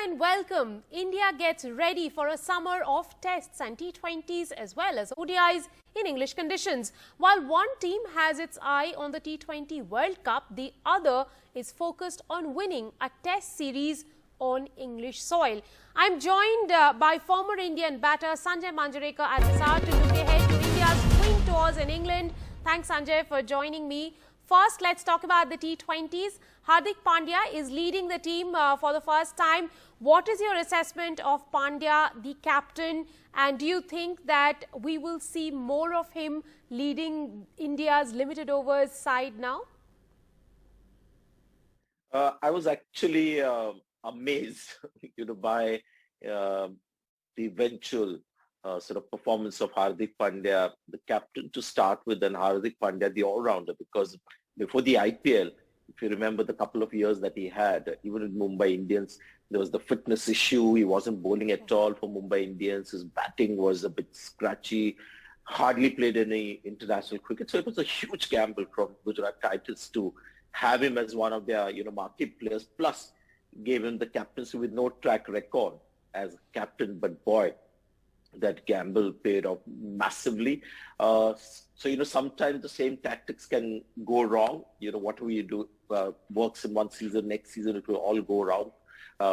and welcome. India gets ready for a summer of tests and T20s as well as ODIs in English conditions. While one team has its eye on the T20 World Cup, the other is focused on winning a test series on English soil. I'm joined by former Indian batter Sanjay Manjrekar at this hour to look ahead to India's twin tours in England. Thanks Sanjay for joining me. First, let's talk about the T20s. Hardik Pandya is leading the team for the first time. What is your assessment of Pandya, the captain, and do you think that we will see more of him leading India's limited overs side now? I was actually amazed, by the eventual sort of performance of Hardik Pandya, the captain to start with, and Hardik Pandya, the all-rounder, because before the IPL, if you remember the couple of years that he had, even with Mumbai Indians, there was the fitness issue. He wasn't bowling at all for Mumbai Indians. His batting was a bit scratchy, hardly played any international cricket. So it was a huge gamble from Gujarat Titans to have him as one of their, marquee players, plus gave him the captaincy with no track record as captain. But boy, that gamble paid off massively. So, sometimes the same tactics can go wrong. Whatever you do works in one season, next season it will all go wrong.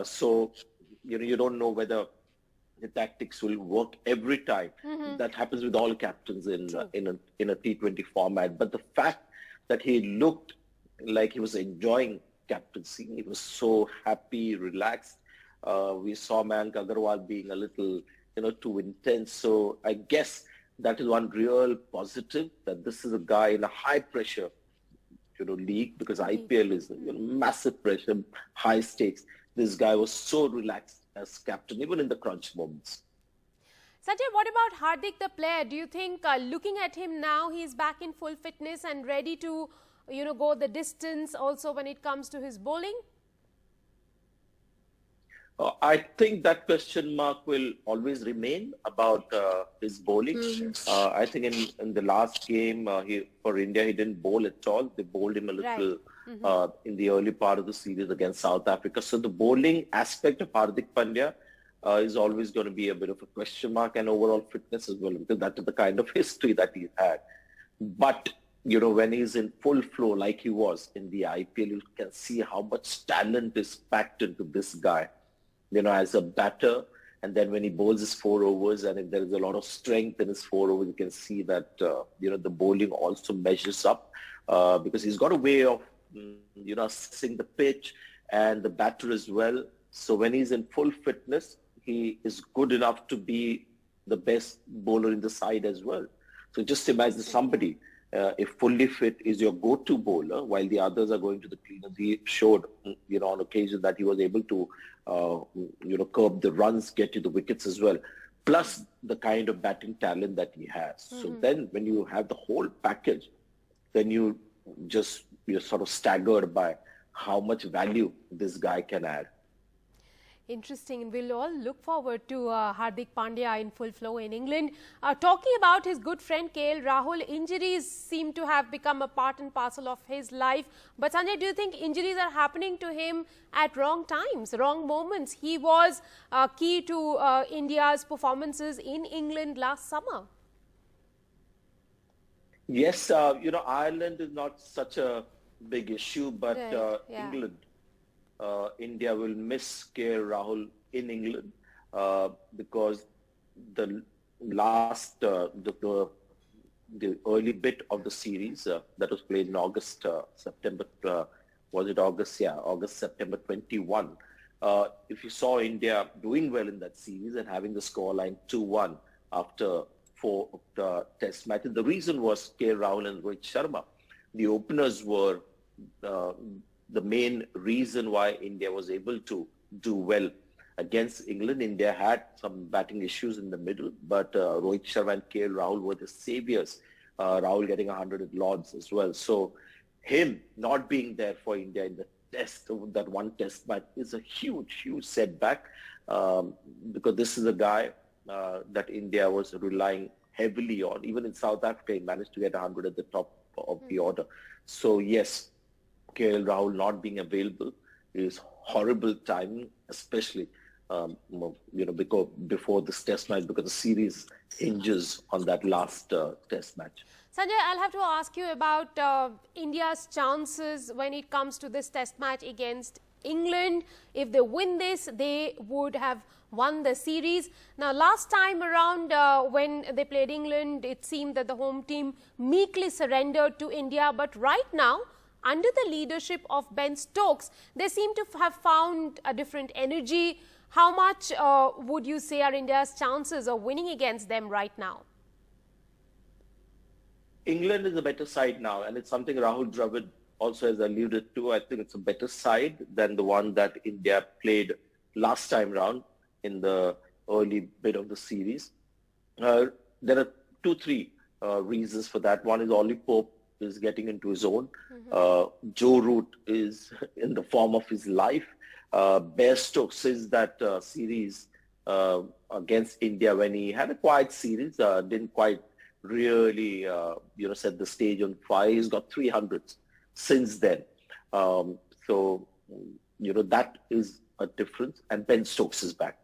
So, you don't know whether the tactics will work every time. That happens with all captains in a T20 format. But the fact that he looked like he was enjoying captaincy, he was so happy, relaxed. We saw Mayank Agarwal being a little too intense. So I guess that is one real positive, that this is a guy in a high pressure, league, because IPL is massive pressure, high stakes. This guy was so relaxed as captain, even in the crunch moments. Sanjay, what about Hardik the player? Do you think looking at him now, he's back in full fitness and ready to, go the distance also when it comes to his bowling? I think that question mark will always remain about his bowling. I think in the last game for India, he didn't bowl at all. They bowled him a little in the early part of the series against South Africa. So the bowling aspect of Hardik Pandya is always going to be a bit of a question mark, and overall fitness as well, because that is the kind of history that he had. But when he's in full flow like he was in the IPL, you can see how much talent is packed into this guy. As a batter, and then when he bowls his 4 overs, and if there is a lot of strength in his 4 overs, you can see that, the bowling also measures up because he's got a way of, assessing the pitch and the batter as well. So when he's in full fitness, he is good enough to be the best bowler in the side as well. So just imagine somebody, if fully fit is your go-to bowler, while the others are going to the cleaners. He showed, on occasion that he was able to, curb the runs, get to the wickets as well, plus the kind of batting talent that he has. So then when you have the whole package, then you're sort of staggered by how much value this guy can add. Interesting, and we'll all look forward to Hardik Pandya in full flow in England. Talking about his good friend KL Rahul, injuries seem to have become a part and parcel of his life. But Sanjay, do you think injuries are happening to him at wrong times, wrong moments? He was key to India's performances in England last summer. Yes, Ireland is not such a big issue, but England. India will miss KL Rahul in England because the last, the early bit of the series that was played in August, September, was it August? Yeah, August, September 21. If you saw India doing well in that series and having the scoreline 2-1 after 4 test matches, the reason was KL Rahul and Rohit Sharma. The openers were the main reason why India was able to do well against England. India had some batting issues in the middle, but Rohit Sharma and KL Rahul were the saviors. Rahul getting 100 at Lords as well. So him not being there for India in the test, that one test match, is a huge, huge setback because this is a guy that India was relying heavily on. Even in South Africa, he managed to get 100 at the top of the order. So yes, KL Rahul not being available is horrible timing, especially because before this test match, because the series hinges on that last test match. Sanjay, I'll have to ask you about India's chances when it comes to this test match against England. If they win this, they would have won the series. Now, last time around when they played England, it seemed that the home team meekly surrendered to India. But right now, under the leadership of Ben Stokes, they seem to have found a different energy. How much would you say are India's chances of winning against them right now? England is a better side now, and it's something Rahul Dravid also has alluded to. I think it's a better side than the one that India played last time round in the early bit of the series. There are three reasons for that. One is Ollie Pope is getting into his own. Joe Root is in the form of his life. Bear Stokes is that series against India when he had a quiet series, didn't quite really set the stage on fire. He's got 300s since then. That is a difference. And Ben Stokes is back.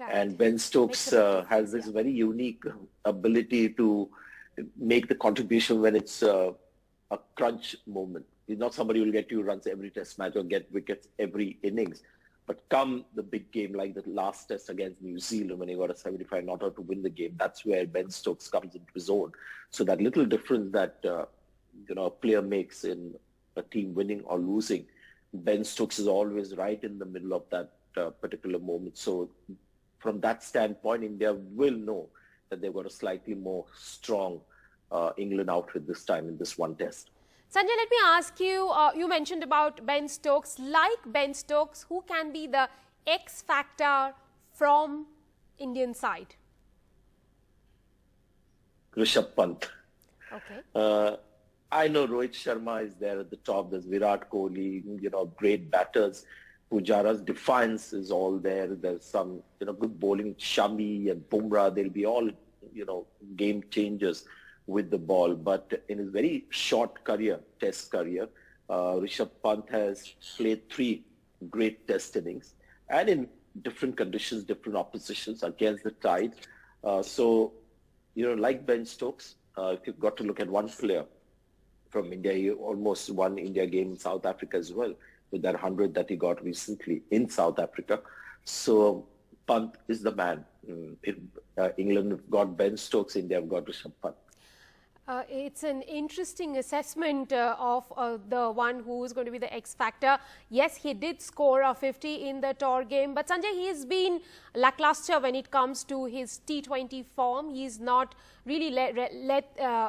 Right. And Ben Stokes has this very unique ability to make the contribution when it's a crunch moment. He's not somebody who will get you runs every test match or get wickets every innings. But come the big game like the last test against New Zealand when he got a 75 not out to win the game, that's where Ben Stokes comes into his own. So that little difference that a player makes in a team winning or losing, Ben Stokes is always right in the middle of that particular moment. So from that standpoint, India will know that they've got a slightly more strong England outfit this time in this one test. Sanjay, let me ask you, you mentioned about Ben Stokes. Like Ben Stokes, who can be the X factor from Indian side? Rishabh Pant. Okay. I know Rohit Sharma is there at the top. There's Virat Kohli, great batters. Pujara's defiance is all there. There's some, good bowling. Shami and Bumrah, they'll be all, game changers with the ball. But in his very short career, test career, Rishabh Pant has played 3 great test innings and in different conditions, different oppositions against the tide. Like Ben Stokes, if you've got to look at one player from India, he almost won India game in South Africa as well with that 100 that he got recently in South Africa. So Pant is the man. England have got Ben Stokes, India have got Rishabh Pant. It's an interesting assessment of the one who is going to be the X factor. Yes, he did score a 50 in the tour game, but Sanjay, he has been lackluster when it comes to his T20 form. He's not really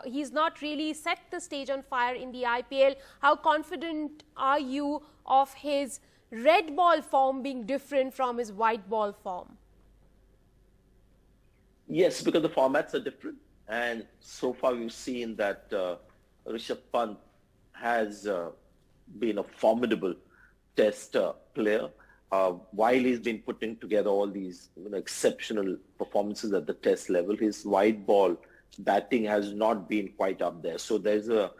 he's not really set the stage on fire in the IPL. How confident are you of his red ball form being different from his white ball form? Yes, because the formats are different. And so far we've seen that Rishabh Pant has been a formidable test player. While he's been putting together all these exceptional performances at the test level, his white ball batting has not been quite up there. So there's a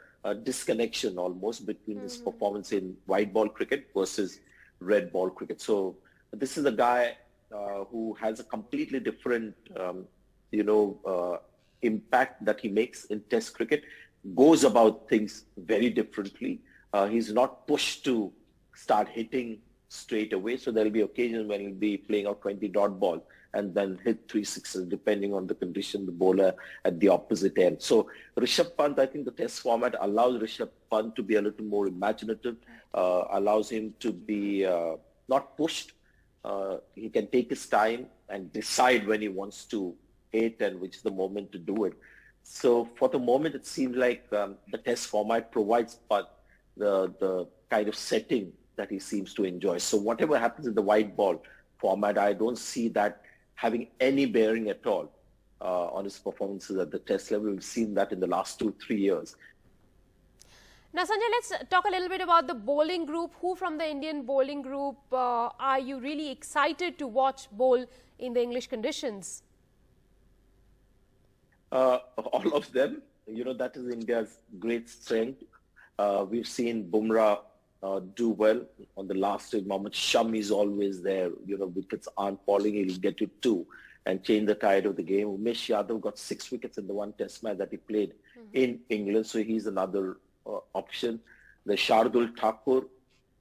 disconnection almost between his performance in white ball cricket versus red ball cricket. So this is a guy who has a completely different, impact that he makes in test cricket, goes about things very differently. He's not pushed to start hitting straight away. So there'll be occasions when he'll be playing out 20 dot ball and then hit 3 sixes depending on the condition, the bowler at the opposite end. So Rishabh Pant, I think the test format allows Rishabh Pant to be a little more imaginative, allows him to be not pushed. He can take his time and decide when he wants to hit and which is the moment to do it. So for the moment, it seems like the test format provides the kind of setting that he seems to enjoy. So whatever happens in the white ball format, I don't see that having any bearing at all on his performances at the test level. We've seen that in the last 2-3 years. Now, Sanjay, let's talk a little bit about the bowling group. Who from the Indian bowling group are you really excited to watch bowl in the English conditions? All of them. That is India's great strength. We've seen Bumrah do well. On the last day, Mohammad Shami is always there. Wickets aren't falling, he'll get you two and change the tide of the game. Umesh Yadav got 6 wickets in the one test match that he played in England, so he's another option. The Shardul Thakur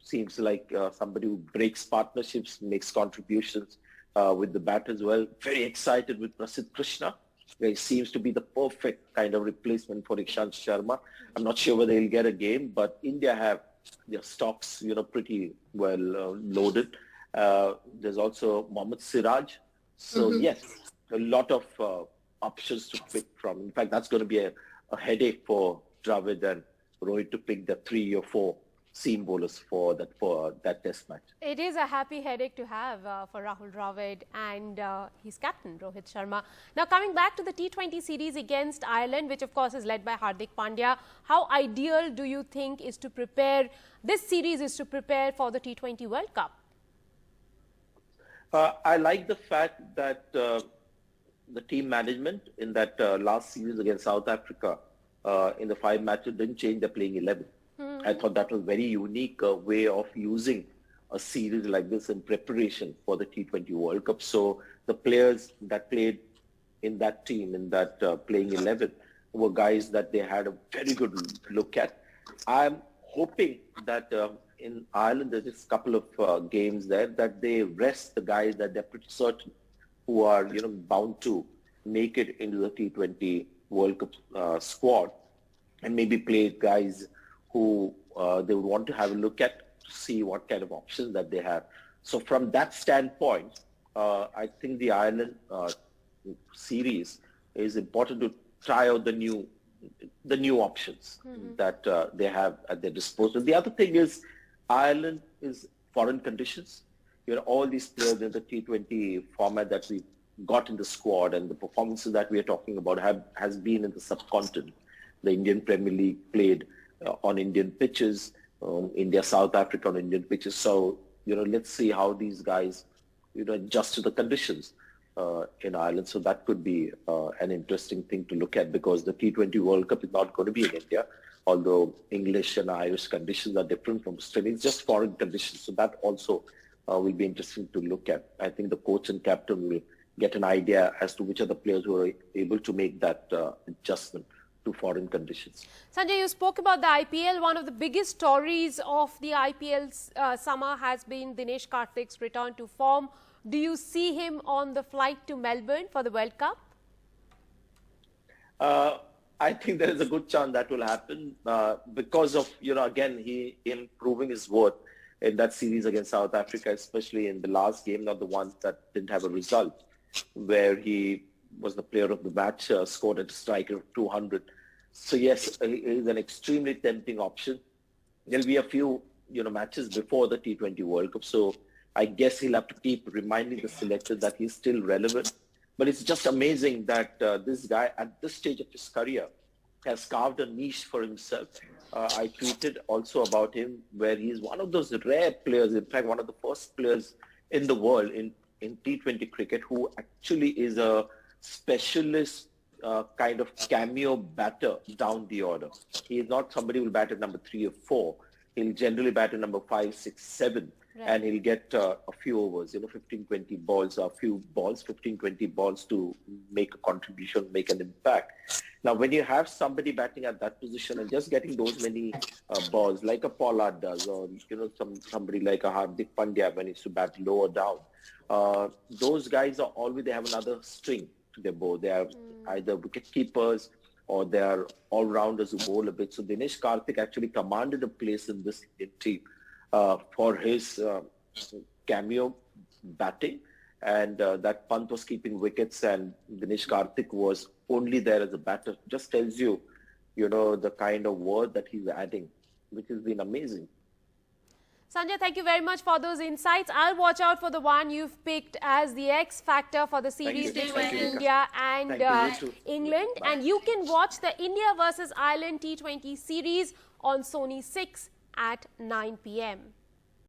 seems like somebody who breaks partnerships, makes contributions with the bat as well. Very excited with Prasidh Krishna. He seems to be the perfect kind of replacement for Ishant Sharma. I'm not sure whether he'll get a game, but India have their stocks, pretty well loaded. There's also Mohammad Siraj. So yes, a lot of options to pick from. In fact, that's going to be a headache for Dravid and Rohit to pick the 3 or 4 seam bowlers for that test match. It is a happy headache to have for Rahul Dravid and his captain Rohit Sharma. Now coming back to the T20 series against Ireland, which of course is led by Hardik Pandya, how ideal do you think this series is to prepare for the T20 World Cup? I like the fact that the team management in that last series against South Africa in the 5 matches didn't change the playing 11. I thought that was a very unique way of using a series like this in preparation for the T20 World Cup. So the players that played in that team, in that playing 11, were guys that they had a very good look at. I'm hoping that in Ireland, there's just a couple of games there that they rest the guys that they're pretty certain who are, bound to make it into the T20 World Cup squad, and maybe play guys who they would want to have a look at to see what kind of options that they have. So from that standpoint, I think the Ireland series is important to try out the new options that they have at their disposal. The other thing is Ireland is foreign conditions. All these players in the T20 format that we got in the squad and the performances that we are talking about has been in the subcontinent. The Indian Premier League played on Indian pitches, India, South Africa on Indian pitches. So, let's see how these guys, adjust to the conditions in Ireland. So that could be an interesting thing to look at, because the T20 World Cup is not going to be in India, although English and Irish conditions are different from Australia. It's just foreign conditions. So that also will be interesting to look at. I think the coach and captain will get an idea as to which are the players who are able to make that adjustment to foreign conditions. Sanjay, you spoke about the IPL. One of the biggest stories of the IPL summer has been Dinesh Karthik's return to form. Do you see him on the flight to Melbourne for the World Cup? I think there is a good chance that will happen because of, again, him proving his worth in that series against South Africa, especially in the last game, not the one that didn't have a result, where he was the player of the match, scored at a strike of 200. So yes, he is an extremely tempting option. There'll be a few, matches before the T20 World Cup. So I guess he'll have to keep reminding the selectors that he's still relevant. But it's just amazing that this guy at this stage of his career has carved a niche for himself. I tweeted also about him where he's one of those rare players, in fact, one of the first players in the world in T20 cricket who actually is a specialist kind of cameo batter down the order. He is not somebody who will bat at number 3 or 4. He'll generally bat at number 5, 6, 7. Right. And he'll get a few overs, 15, 20 balls, a few balls, 15, 20 balls to make a contribution, make an impact. Now, when you have somebody batting at that position and just getting those many balls, like a Pollard does, or, somebody like a Hardik Pandya when he's to bat lower down, those guys are always, they have another string to their bow. They are either wicket keepers or they are all-rounders who bowl a bit. So Dinesh Karthik actually commanded a place in this team for his cameo batting, and that Pant was keeping wickets and Dinesh Karthik was only there as a batter. Just tells you, the kind of worth that he's adding, which has been amazing. Sanjay, thank you very much for those insights. I'll watch out for the one you've picked as the X factor for the series between India and England. And you can watch the India versus Ireland T20 series on Sony 6 at 9 p.m.